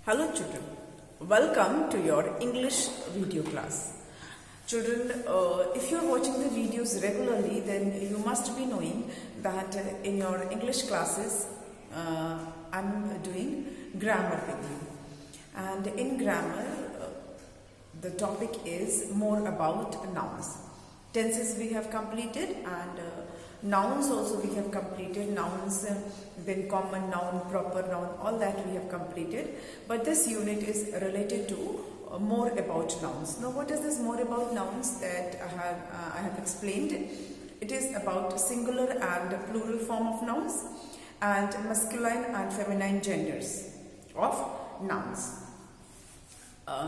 Hello children, welcome to your English video class. Children, if you are watching the videos regularly, then you must be knowing that in your English classes, I'm doing grammar with you. And in grammar, the topic is more about nouns. Tenses we have completed and nouns also we have completed. Nouns, then common noun, proper noun, all that we have completed. But this unit is related to more about nouns. Now what is this more about nouns that I have explained? It is about singular and plural form of nouns and masculine and feminine genders of nouns.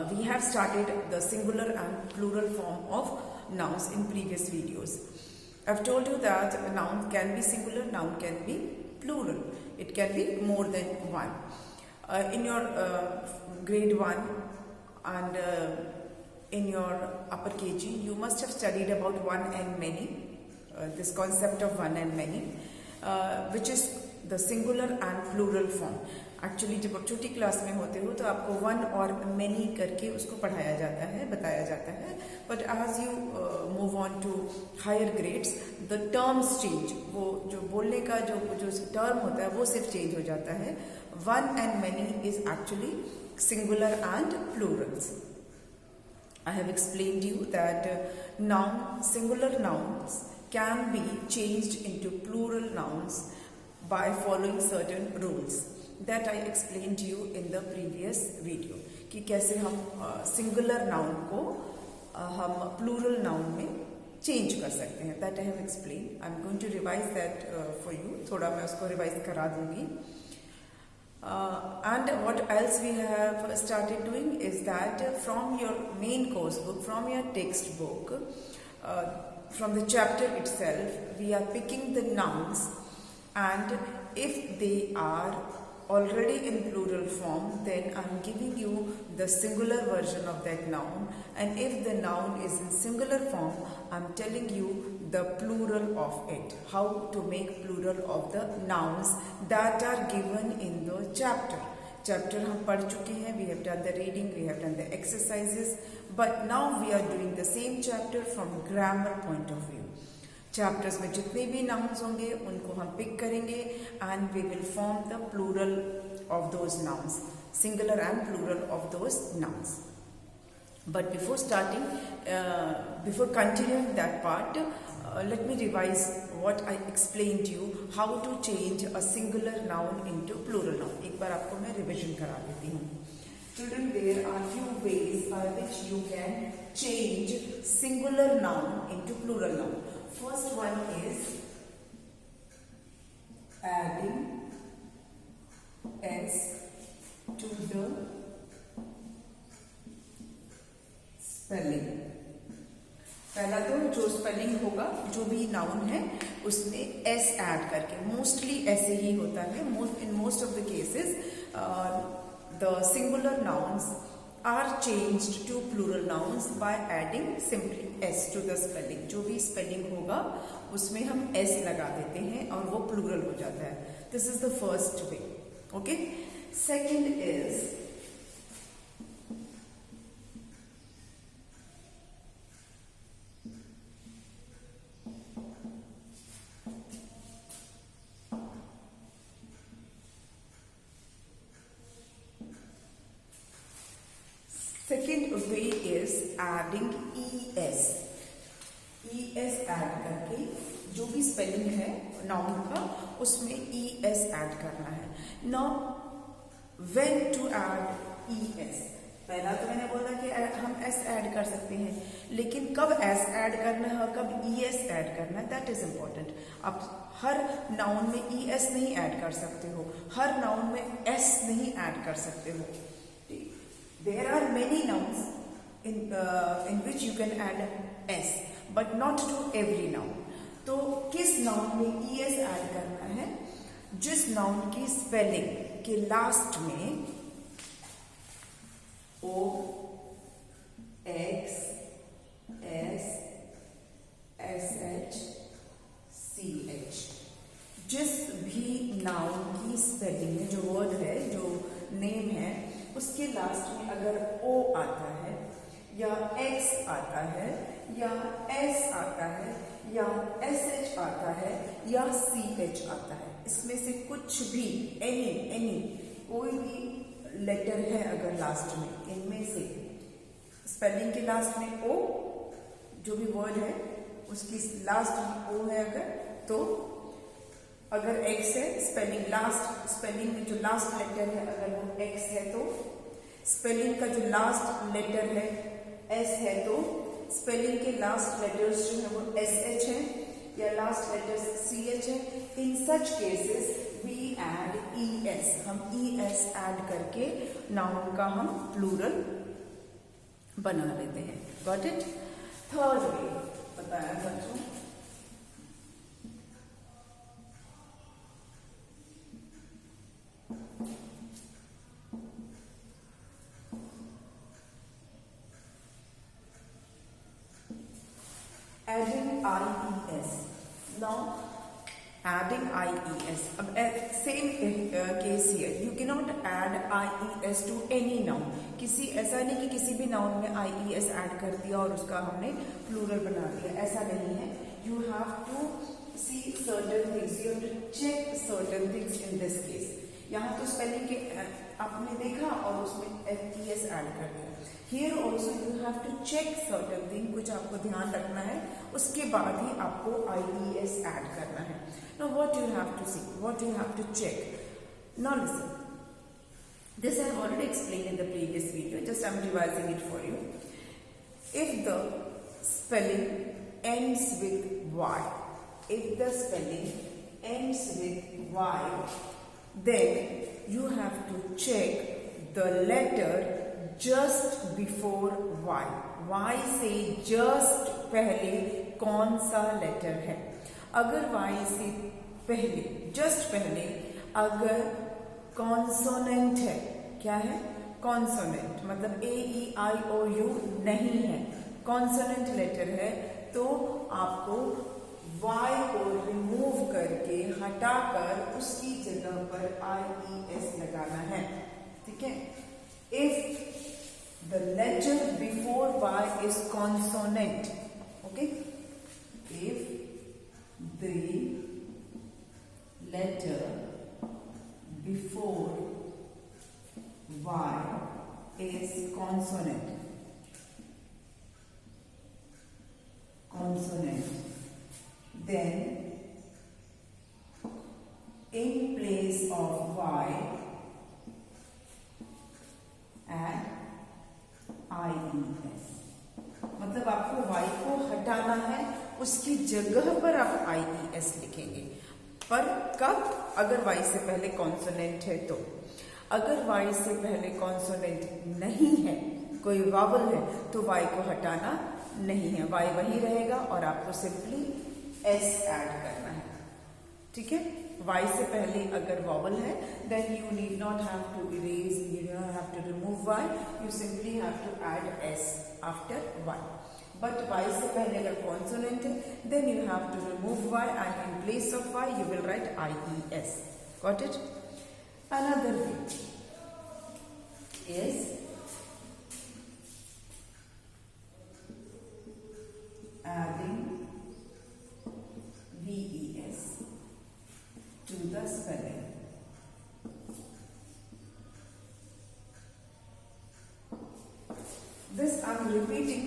We have started the singular and plural form of nouns in previous videos. I've told you that a noun can be singular, noun can be plural. It can be more than one. In your grade 1 and in your upper KG, you must have studied about one and many, this concept of one and many, which is the singular and plural form. Actually जब आप छोटी class में होते हो तो आपको one और many करके उसको पढ़ाया जाता है, बताया जाता है. But as you move on to higher grades the terms change. वो जो बोलने का जो टर्म होता है वो सिर्फ चेंज हो जाता है. One and many is actually singular and plurals. I have explained you that noun singular nouns can be changed into plural nouns by following certain rules that I explained to you in the previous video कि कैसे हम singular noun को हम plural noun में change कर सकते हैं. That I have explained. I'm going to revise that for you. थोड़ा मैं उसको revise करा दूंगी. And what else we have started doing is that from your main course book, from your textbook, from the chapter itself, we are picking the nouns. And if they are already in plural form, then I'm giving you the singular version of that noun. And if the noun is in singular form, I'm telling you the plural of it. How to make plural of the nouns that are given in the chapter. Chapter हम पढ़ चुके हैं. We have done the reading, we have done the exercises. But now we are doing the same chapter from grammar point of view. Chapters में जितने भी nouns होंगे उनको हम पिक करेंगे and we will form the plural of those nouns, singular and plural of those nouns. But before starting, before continuing that part, let me revise what I explained to you, how to change a singular noun into plural noun. एक बार आपको मैं revision करा देती हूँ. Children, there are few ways by which you can change singular noun into plural noun. First one is adding s to the spelling. पहला तो जो spelling होगा जो भी नाउन है उसमें s ऐड करके, मोस्टली ऐसे ही होता है. In most of the cases the singular nouns are changed to plural nouns by adding simply s to the spelling. जो भी spelling होगा उसमें हम s लगा देते हैं और वो plural हो जाता है. This is the first way. Okay. Second is adding es. es add करके जो भी स्पेलिंग है नाउन का उसमें es ऐड करना है. Now when to add es, पहला तो मैंने बोला कि हम s ऐड कर सकते हैं, लेकिन कब s ऐड करना है और कब es ऐड करना है, दैट इज इम्पोर्टेंट. आप हर नाउन में es नहीं ऐड कर सकते हो, हर नाउन में s नहीं ऐड कर सकते हो. There are many nouns in which you can add s, but not to every noun. तो किस नाउन में es ऐड करना है? जिस नाउन की स्पेलिंग के लास्ट में o, x, s, sh, ch. जिस भी नाउन की स्पेलिंग में जो वर्ड है, जो नेम है, उस लास्ट में अगर ओ आता है या एक्स आता है या एस आता है या एस एच आता है या सी एच आता है, इसमें से कुछ भी एनी कोई भी लेटर है अगर लास्ट में, इनमें से स्पेलिंग के लास्ट में ओ, जो भी वर्ड है उसकी लास्ट में ओ है अगर, तो अगर एक्स है स्पेलिंग में जो लास्ट लेटर है अगर वो एक्स है तो स्पेलिंग का जो लास्ट लेटर है एस है तो स्पेलिंग के लास्ट लेटर्स जो है वो एस एच है या लास्ट लेटर्स सी एच है। In such cases we add E S, हम ई एस एड करके नाउन का हम प्लूरल बना लेते हैं। Got it? थर्ड वे बताया बच्चों, adding IES. Now, adding IES. अब same case here. You cannot add IES to any noun. किसी ऐसा नहीं कि किसी भी noun में IES add कर दिया और उसका हमने plural बना दिया, ऐसा नहीं है. You have to see certain things. You have to check certain things in this case. यहाँ तो spelling के आपने देखा और उसमें FES add कर दिया. Here also you have to check certain thing, कुछ आपको ध्यान रखना है, उसके बाद ही आपको IES add करना है. Now what you have to see, what you have to check. Now listen. This I have already explained in the previous video, just I am revising it for you. If the spelling ends with Y, if the spelling ends with Y, then you have to check the letter just before Y. Y से just पहले कौन सा letter है? अगर Y से पहले, just पहले अगर कॉन्सोनेंट है, क्या है? कॉन्सोनेंट मतलब AEIOU नहीं है, कॉन्सोनेंट लेटर है, तो आपको Y को रिमूव करके हटाकर उसकी जगह पर IES लगाना है. ठीक है? If the letter before Y is consonant, okay? If the letter before Y is consonant, then in place of Y add IES. मतलब आपको Y को हटाना है, उसकी जगह पर आप IES लिखेंगे. पर कब? अगर Y से पहले कॉन्सोनेंट है तो. अगर Y से पहले कॉन्सोनेंट नहीं है, कोई वावल है, तो Y को हटाना नहीं है, Y वही रहेगा और आपको सिंपली S ऐड करना है. ठीक है? Y से पहले अगर vowel है, then you need not have to erase, you do not have to remove Y, you simply have to add S after Y. But Y से पहले अगर consonant है, then you have to remove Y and in place of Y you will write IES. Got it? Another way is adding VES to the spelling. This I am repeating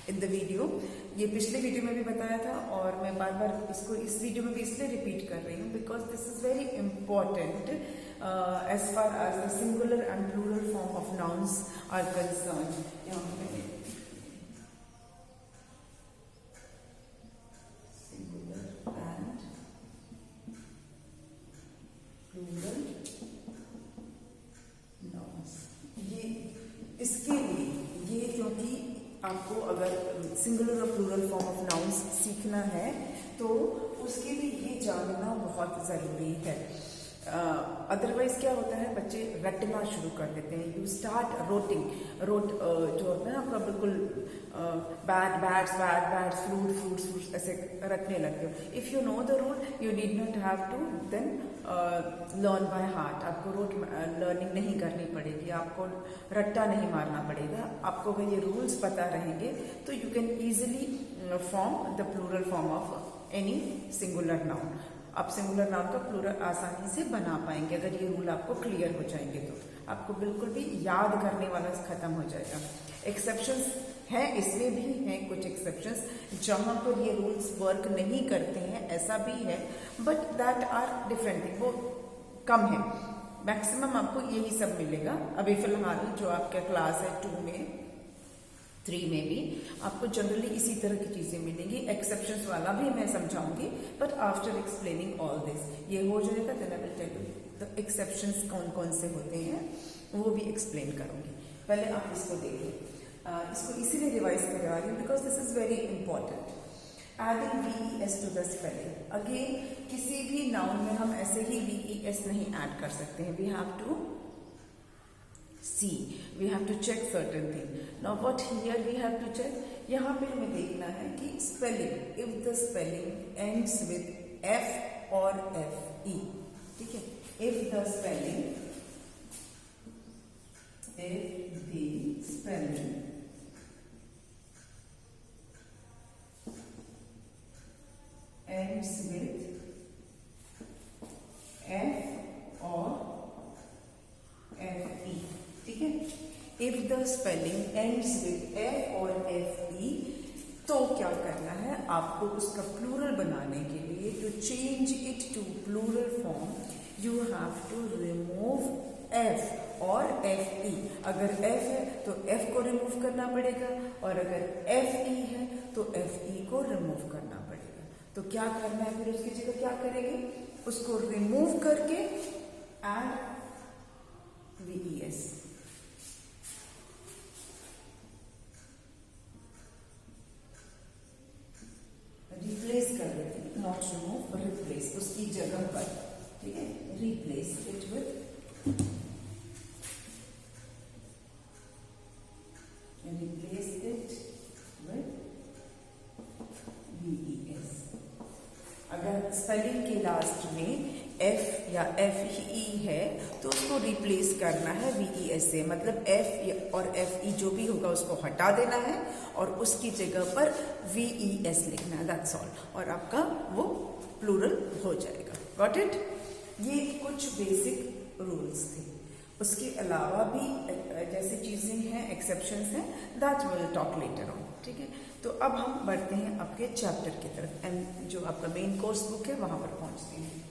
in the video. ये पिछले video में भी बताया था और मैं बार बार इसको इस वीडियो में भी इसलिए रिपीट कर रही हूँ because this is very important as far as the singular and plural form of nouns are concern. इसके लिए ये क्योंकि आपको अगर सिंगुलर और प्लूरल फॉर्म ऑफ नाउन्स सीखना है तो उसके लिए ये जानना बहुत ज़रूरी है. अदरवाइज क्या होता है, बच्चे रटना शुरू कर देते हैं. यू स्टार्ट रोट जो होता है ना आपका बिल्कुल बैट्स फ्रूट्स ऐसे रटने लगते हो. If you know the rule you need not have to then learn by heart. आपको रोट लर्निंग नहीं करनी पड़ेगी, आपको रट्टा नहीं मारना पड़ेगा. आपको अगर ये रूल्स पता रहेंगे तो you can easily form the plural form of any singular noun. आप सिंगुलर नाउन का प्लूरल आसानी से बना पाएंगे अगर ये रूल आपको क्लियर हो जाएंगे. तो आपको बिल्कुल भी याद करने वाला खत्म हो जाएगा. एक्सेप्शंस हैं, इसमें भी हैं कुछ एक्सेप्शंस जहां पर ये रूल्स वर्क नहीं करते हैं, ऐसा भी है, बट दैट आर डिफरेंट. वो कम है, मैक्सिमम आपको यही सब मिलेगा. अभी फिलहाल जो आपका क्लास है 2 में 3 में भी आपको जनरली इसी तरह की चीजें मिलेंगी. एक्सेप्शंस वाला भी मैं समझाऊंगी, but after explaining all this ये हो जाएगा. Then I will tell you the exceptions कौन कौन से होते हैं, वो भी एक्सप्लेन करूंगी. पहले आप इसको देखिए. इसको इसीलिए रिवाइज करवा रही हूँ because this is very important. Adding VES to the spelling. Again किसी भी नाउन में हम ऐसे ही VES नहीं ऐड कर सकते हैं. We have to see, we have to check certain thing. Now what here we have to check, यहाँ पे हमें देखना है कि spelling, if the spelling ends with F or FE, ठीक है. if the spelling ends with F or FE, ठीक है. If the spelling ends with F और FE तो क्या करना है आपको उसका प्लूरल बनाने के लिए. To change it to plural form you have to remove F और FE. अगर F है तो F को रिमूव करना पड़ेगा, और अगर FE है तो FE को रिमूव करना पड़ेगा. तो क्या करना है फिर उसकी जगह क्या करेंगे, उसको रिमूव करके एड VES. रिप्लेस कर देते हैं, नॉट रिमूव, रिप्लेस उसकी जगह पर, ठीक है. Replace it with VES. अगर स्पेलिंग के लास्ट में F या FE है तो उसको रिप्लेस करना है VES से. मतलब F और FE जो भी होगा उसको हटा देना है और उसकी जगह पर VES लिखना है. That's all. और आपका वो प्लूरल हो जाएगा. Got it. ये कुछ बेसिक रूल्स थे. उसके अलावा भी जैसे चीजें हैं, एक्सेप्शंस हैं, that will talk later on. ठीक है. तो अब हम बढ़ते हैं आपके चैप्टर की तरफ एंड जो आपका मेन कोर्स बुक है वहां पर पहुंचते हैं.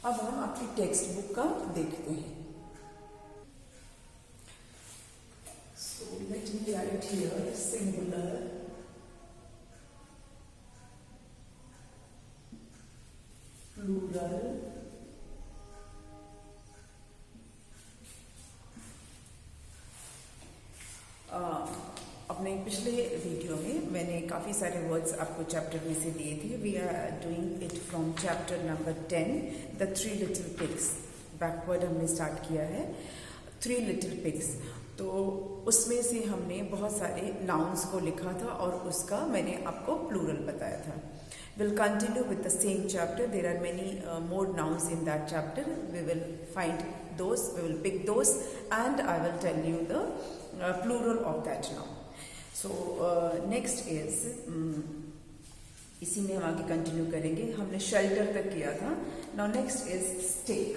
अब हम आपकी टेक्स्ट बुक का देखते हैं. So let me write here singular, plural, अपने पिछले वीडियो में मैंने काफ़ी सारे वर्ड्स आपको चैप्टर में से दिए थे. We are doing it from chapter number 10, the 3 little pigs. Backward हमने स्टार्ट किया है. 3 लिटिल पिग्स. तो उसमें से हमने बहुत सारे नाउन्स को लिखा था और उसका मैंने आपको प्लूरल बताया था. We'll continue with the same chapter. There are many more nouns in that chapter. We will find those, we will pick those, and I will tell you the plural of that noun. So next is इसी में हम आगे continue करेंगे. हमने shelter तक किया था. Now next is stick.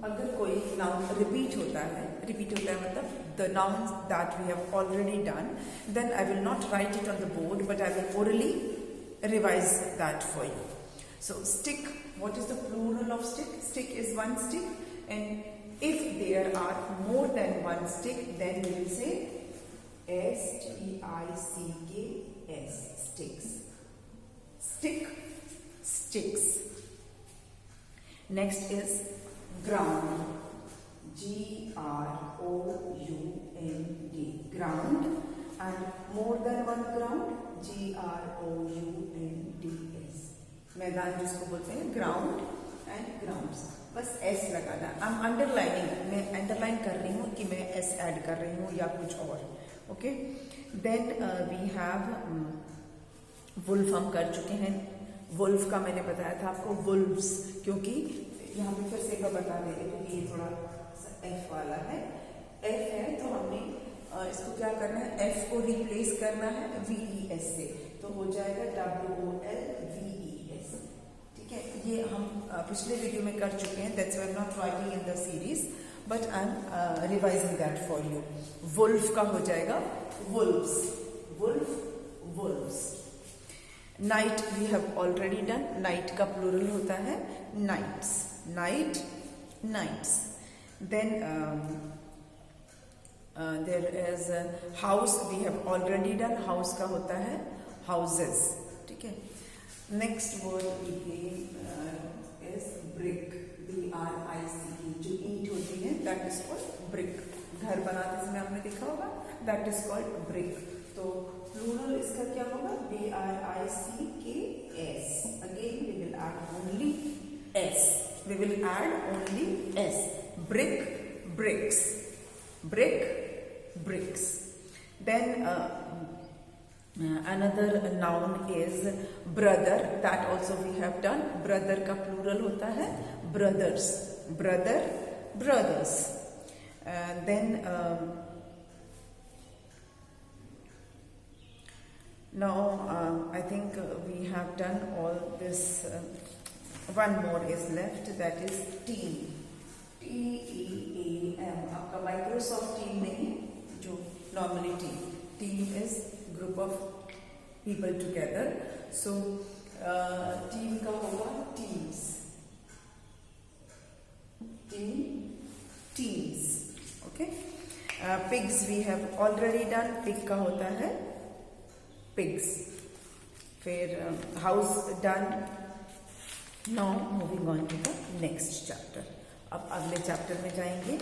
अगर कोई नाउन रिपीट होता है मतलब the nouns that we have already done, then I will not write it on the board, but I will orally revise that for you. So stick, what is the plural of stick? Stick is one stick, and if there are more than one stick, then we will say S-T-I-C-K-S, sticks. Stick, sticks. Next is ground, G-R-O-U-N-D, ground, and more than one ground, G-R-O-U-N-D-S, मैदान जिसको बोलते हैं ground and grounds, बस S लगाना. I am underlining, मैं underline कर रही हूँ कि मैं एस ऐड कर रही हूँ या कुछ और. Okay, then we have wolf, हम कर चुके हैं. वुल्फ का मैंने बताया था आपको वुल्व्स, क्योंकि यहाँ पे फिर से एक बार बता दे रही हूँ कि ये थोड़ा एफ वाला है. एफ है तो हमने इसको क्या करना है, एफ को रिप्लेस करना है VES से, तो हो जाएगा WOLVES. ठीक है, ये हम पिछले वीडियो में कर चुके हैं. That's why I am not writing in the series, but I am revising that for you. Wolf का हो जाएगा wolves, wolf, wolves. Knight we have already done. Knight का प्लूरल होता है knights, knight, knights. Then there is house, we have already done. House का होता है हाउसेस. ठीक है, next word is brick, BRICK, जो ईंट होती है दैट इज कॉल्ड ब्रिक. घर बनाते समय आपने देखा होगा, दैट इज कॉल्ड ब्रिक. तो प्लूरल इसका क्या होगा, BRICKS. Again we will add only S, we will add only S. Brick, bricks, brick, bricks. Then another noun is brother, that also we have done. Brother का plural होता है brothers, brother, brothers. Then now I think we have done all this. One more is left, that is team, TEAM. आपका Microsoft team नहीं, जो normally team is group of people together. So team का होगा teams, teams. Okay, pigs we have already done. Pig का होता है pigs. फिर house done. Now moving on to the next chapter. अब अगले चैप्टर में जाएंगे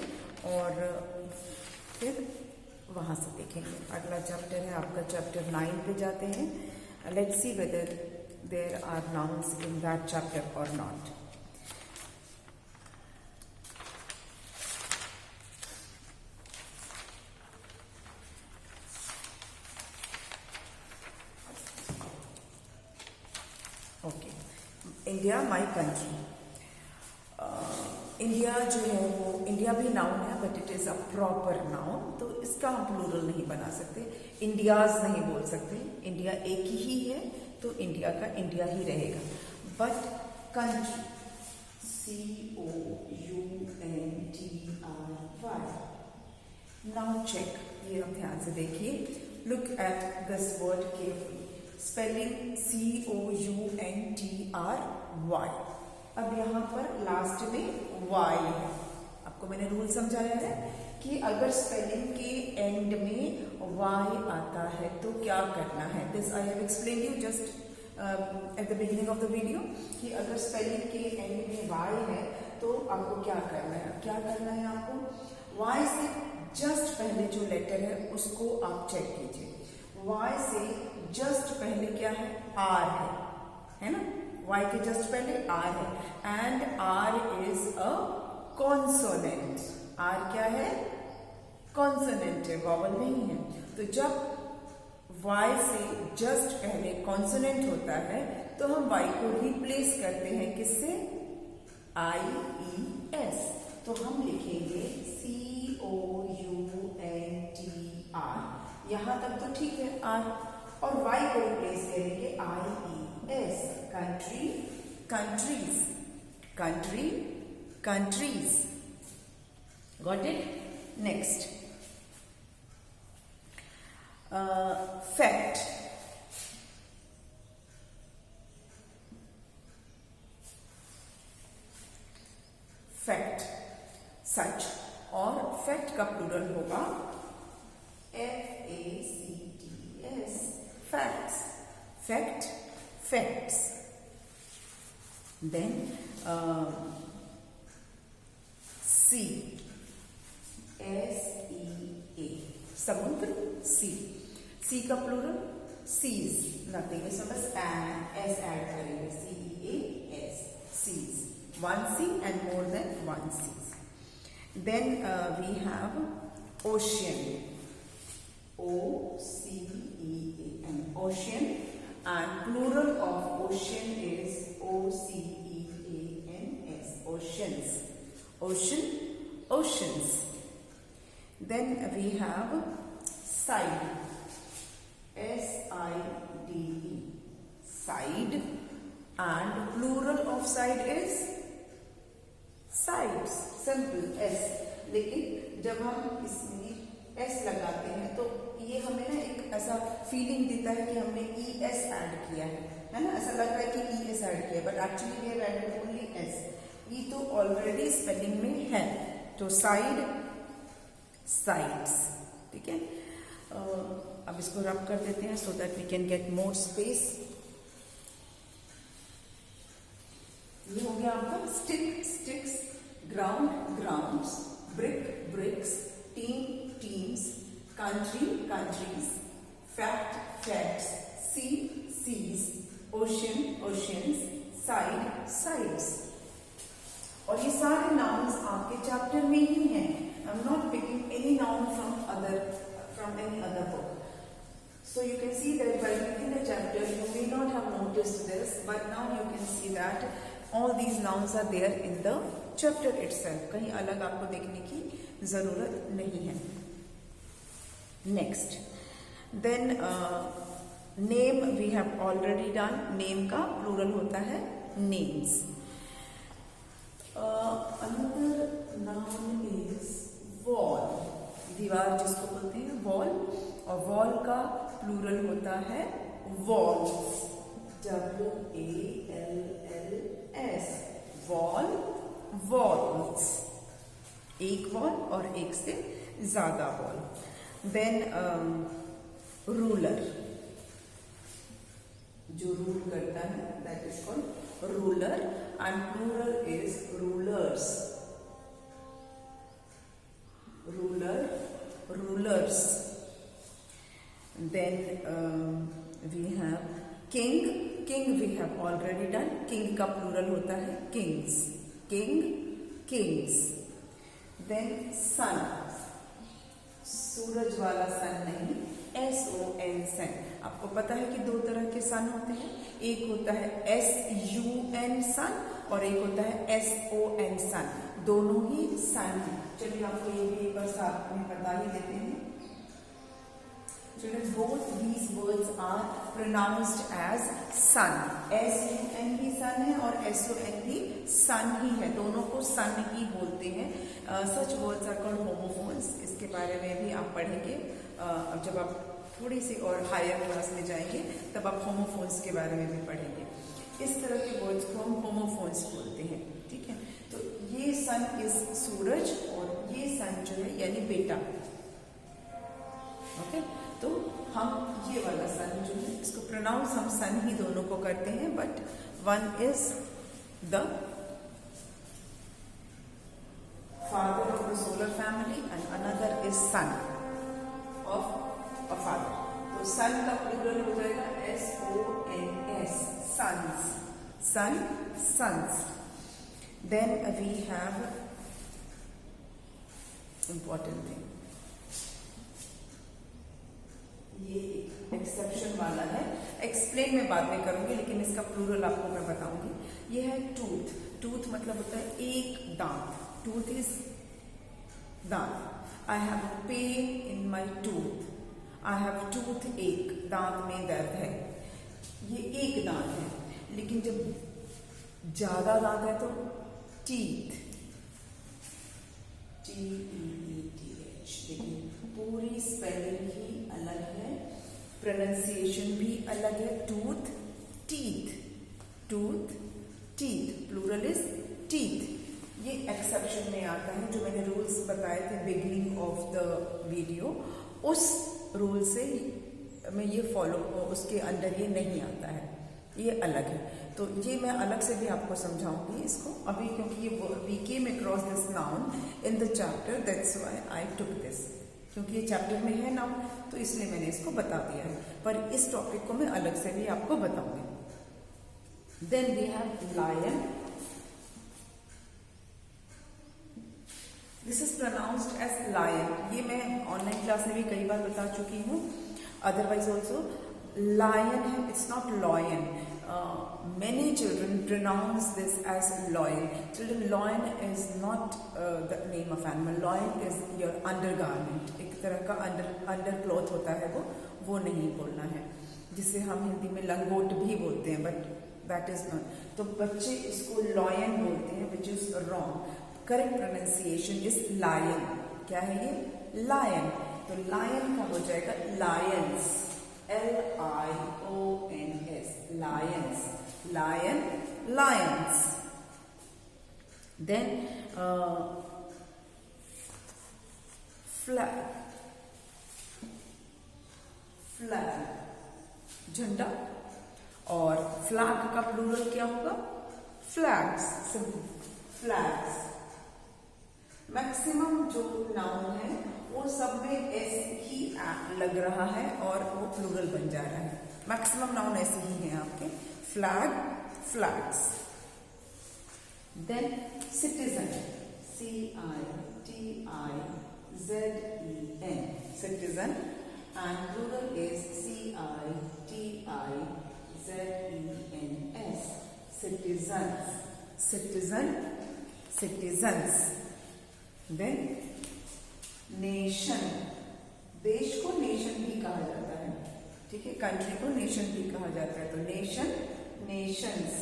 और फिर वहां से देखेंगे. अगला चैप्टर है आपका चैप्टर 9 पे जाते हैं. Let's see whether there are nouns in that chapter और not. Okay, India my country. India जो है वो, इंडिया भी नाउन है but it is a proper noun, तो इसका हम प्लूरल नहीं बना सकते. इंडियाज नहीं बोल सकते. इंडिया एक ही है तो इंडिया का इंडिया ही रहेगा. But country, COUNTRY. Now check, ये आप ध्यान से देखिए. Look at this word carefully. Spelling COUNTRY. अब यहाँ पर लास्ट में Y है. आपको मैंने रूल समझाया है कि अगर स्पेलिंग के एंड में Y आता है तो क्या करना है. This I have explain you just at the beginning of the video कि अगर स्पेलिंग के एंड में Y है तो आपको क्या करना है. क्या करना है आपको, Y से जस्ट पहले जो लेटर है उसको आप चेक कीजिए. Y से जस्ट पहले क्या है, R है ना. Y के जस्ट पहले R है and R is a consonant. R क्या है, कॉन्सोनेंट है, वॉवल नहीं है. तो जब Y से जस्ट पहले कॉन्सोनेंट होता है तो हम Y को रिप्लेस करते हैं किससे, IES. तो हम लिखेंगे COUNTR. यहां तक तो ठीक है R, और Y को रिप्लेस करेंगे IES. Country, countries, country, countries. Got it. Next fact. Fact, सच। और फैक्ट का प्लूरल होगा FACTS, facts, fact, facts. Then sea, SEA, समुद्र, sea. sea का प्लूरल seas, nothing, इसमें बस s ऐड करेंगे, CEAS, seas. One sea and more than one seas. Then we have ocean, OCEAN, ocean, and plural of ocean is OCEANS, oceans, ocean, oceans. Then we have side, SIDE, side, and plural of side is sides, simple S. लेकिन जब हम इसमें S लगाते हैं तो ये हमें ना एक ऐसा फीलिंग देता है कि हमने ES ऐड किया है ना, ऐसा लग रहा है कि ES ऐड किया है, but actually we have added only S. ये तो ऑलरेडी स्पेलिंग में है, तो साइड, साइड्स, ठीक है. अब इसको रब कर देते हैं so that we can get more space. ये हो गया आपका stick, sticks, ground, grounds, brick, bricks, team, teams, country, countries, fact, facts, sea, seas, ocean, oceans, side, sides. और ये सारे nouns आपके चैप्टर में ही हैं. I'm not picking any noun from any other book. So you can see that by reading the chapter, you may not have noticed this, but now you can see that all these nouns are there in the chapter itself. कहीं अलग आपको देखने की जरूरत नहीं है. Next, then name we have already done. Name का plural होता है names. Another noun is wall. दीवार जिसको बोलते हैं wall, और wall का plural होता है walls. WALLS, wall, walls. एक wall और एक से ज्यादा wall. Then ruler, जो रूल करता है, that is called ruler, and plural is rulers. Ruler, rulers. Then we have king. King we have already done. King का plural होता है kings. King, kings. Then sun. सूरज वाला सन नहीं, SON, सन. आपको पता है कि दो तरह के सन होते हैं. एक होता है SUN सन और एक होता है SON सन. दोनों ही सन हैं. चलिए आपको ये भी एक बार साथ में बता ही देते हैं. Children, both these words are pronounced as sun. SUN भी सन है और SON भी सन ही है. दोनों को सन ही बोलते हैं. Such words are called homophones. इसके बारे में भी आप पढ़ेंगे. अब जब आप थोड़ी सी और हायर क्लास में जाएंगे तब आप होमोफोन्स के बारे में भी पढ़ेंगे. इस तरह के वर्ड्स को हम होमोफोन्स बोलते हैं. ठीक है. तो ये सन इज सूरज और ये सन जो है यानी बेटा. ओके. तो हम ये वाला सन जो है इसको प्रोनाउंस हम सन ही दोनों को करते हैं, but one is the father of the solar family and another is son of a father. तो son का plural हो जाएगा SONS, sons, son, sons. Then we have important thing. ये एक्सेप्शन वाला है. एक्सप्लेन में बाद में करूंगी, लेकिन इसका प्लूरल आपको मैं बताऊंगी. ये है टूथ. टूथ मतलब होता है एक दांत. Tooth is दांत. I have a pain in my tooth. I have toothache. दांत में दर्द है. ये एक दांत है, लेकिन जब ज्यादा दांत है तो teeth, TEETH. देखिए पूरी स्पेलिंग ही अलग है, प्रोनाउंसिएशन भी अलग है. Tooth, teeth, tooth, teeth. Plural is teeth. ये एक्सेप्शन में आता है। जो मैंने रूल्स बताए थे बिगिनिंग ऑफ द वीडियो, उस रूल से मैं ये फॉलो, उसके अंदर ये नहीं आता है, ये अलग है। तो ये मैं अलग से भी आपको समझाऊंगी इसको अभी, क्योंकि ये we came across this noun in the chapter, that's why I took this. क्योंकि ये चैप्टर में है नाउन, तो इसलिए मैंने इसको बता दिया है, पर इस टॉपिक को मैं अलग से भी आपको बताऊंगी। Then we have lion. This is pronounced as lion. ये मैं ऑनलाइन क्लास में भी कई बार बता चुकी हूँ, अदरवाइज ऑल्सो लायन है, it's not lion. Many children pronounce this as loin. Children, loin is not the name of animal. Loin is your undergarment. एक तरह का अंडर क्लॉथ होता है वो नहीं बोलना है, जिसे हम हिंदी में लंगोट भी बोलते हैं, बट दैट इज नॉट। तो बच्चे इसको लॉयन बोलते हैं, which is wrong. Correct pronunciation is lion. क्या है ये? लायन। तो लायन का हो जाएगा lions, LIONS, lions, lion, lions. Then flag, flag, झंडा। और फ्लैग का प्लूरल क्या होगा? Flags, simple flags. मैक्सिमम जो नाउन है वो सब में एस ही लग रहा है और वो प्लूरल बन जा रहा है। मैक्सिमम नाउन ऐसे ही हैं आपके। Flag, flags. Then citizen, CITIZEN, citizen, and plural is CITIZENS, citizens, citizen, citizens. Then nation, देश को नेशन भी कहा जाता है, ठीक है, कंट्री को नेशन भी कहा जाता है। तो nation, nations.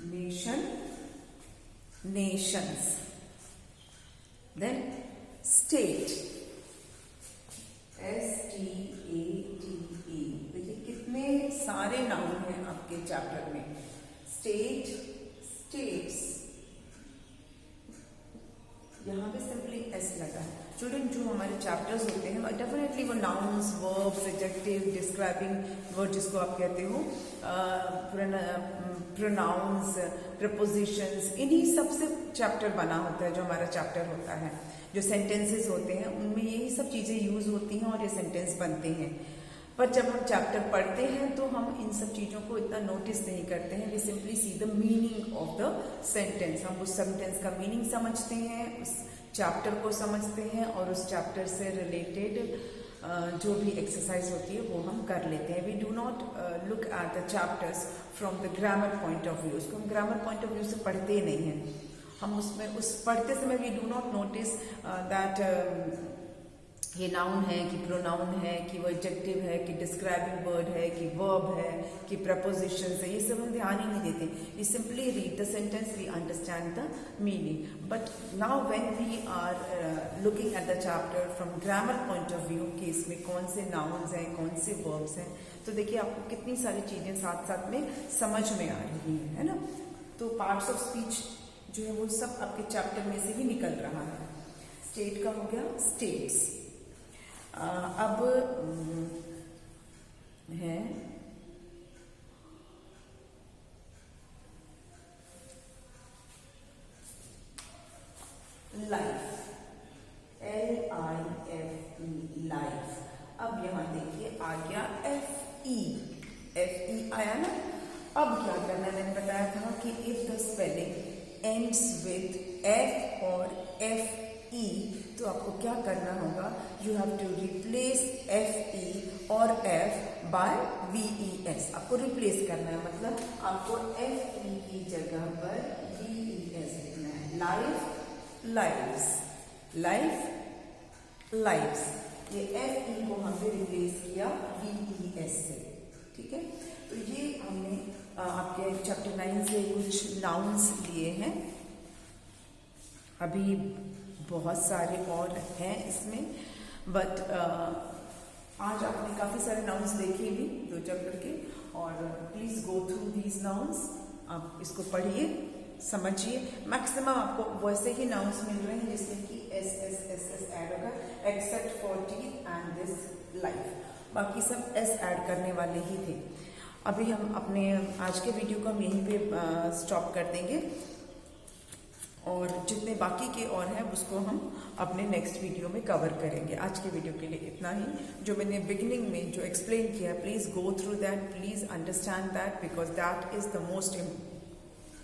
Nation, nations. Then state, STATE। देखिए कितने सारे नाउन हैं आपके चैप्टर में। स्टेट, स्टेट्स, यहाँ पे सिंपली एस लगा है। स्टूडेंट, जो हमारे चैप्टर्स होते हैं डेफिनेटली वो nouns, verbs, adjective, describing word जिसको आप कहते हो, प्रोनाउंस, प्रपोजिशंस, इन्हीं सब से चैप्टर बना होता है। जो हमारा चैप्टर होता है, जो सेंटेंसेस होते हैं, उनमें यही सब चीज़ें यूज होती हैं और ये सेंटेंस बनते हैं। पर जब हम चैप्टर पढ़ते हैं तो हम इन सब चीज़ों को इतना नोटिस नहीं करते हैं। We simply see the meaning of the sentence. हम उस सेंटेंस का मीनिंग समझते हैं, उस चैप्टर को समझते हैं, और उस चैप्टर से रिलेटेड जो भी एक्सरसाइज होती है वो हम कर लेते हैं। We do not look at the chapters from the grammar point of view. उसको हम ग्रामर पॉइंट ऑफ व्यू से पढ़ते नहीं हैं। हम उसमें उस पढ़ते समय we do not notice that ये नाउन है कि प्रोनाउन है कि वो एडजेक्टिव है कि डिस्क्राइबिंग वर्ड है कि वर्ब है कि प्रपोजिशंस है, ये सब हम ध्यान ही नहीं देते। We simply read the sentence, we understand the meaning. But now when we are looking at the chapter from grammar point of view कि इसमें कौन से नाउन्स हैं, कौन से वर्ब्स हैं, तो देखिए आपको कितनी सारी चीज़ें साथ साथ में समझ में आ रही हैं, है ना। तो पार्ट्स ऑफ स्पीच जो है वो सब आपके चैप्टर में से ही निकल रहा है। स्टेट का हो गया, स्टेट्स। अब है लाइफ, LIFE, लाइफ। अब यहां देखिए आ गया FE आया ना। अब क्या करना है, मैंने बताया था कि if the spelling ends with F और FE, तो आपको क्या करना होगा, you have to replace FE और F बाय VES। आपको रिप्लेस करना है, मतलब आपको FE की जगह पर VES लिखना है। Life, lives, life, lives. ये FE को हमने रिप्लेस किया VES से, ठीक है। तो ये हमने आपके चैप्टर 9 से कुछ नाउन्स लिए हैं। अभी बहुत सारे और हैं इसमें, बट आज आपने काफ़ी सारे नाउन्स देखे भी 2 चैप्टर के, और और please go through these nouns, आप इसको पढ़िए, समझिए। मैक्सिमम आपको वैसे ही नाउन्स मिल रहे हैं जिसमें कि S S S S add होगा, except for teeth and this life, बाकी सब एस ऐड करने वाले ही थे। अभी हम अपने आज के वीडियो को हम यहीं पे स्टॉप कर देंगे और जितने बाकी के और हैं उसको हम अपने नेक्स्ट वीडियो में कवर करेंगे। आज के वीडियो के लिए इतना ही। जो मैंने बिगिनिंग में जो एक्सप्लेन किया, please go through that, please understand that, because that is the most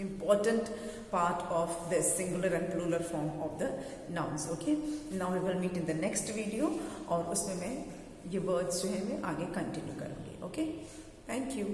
important part of the singular and plural form of the nouns. Okay, now we will meet in the next video और उसमें मैं ये words जो है मैं आगे continue करूँगी. Okay, thank you.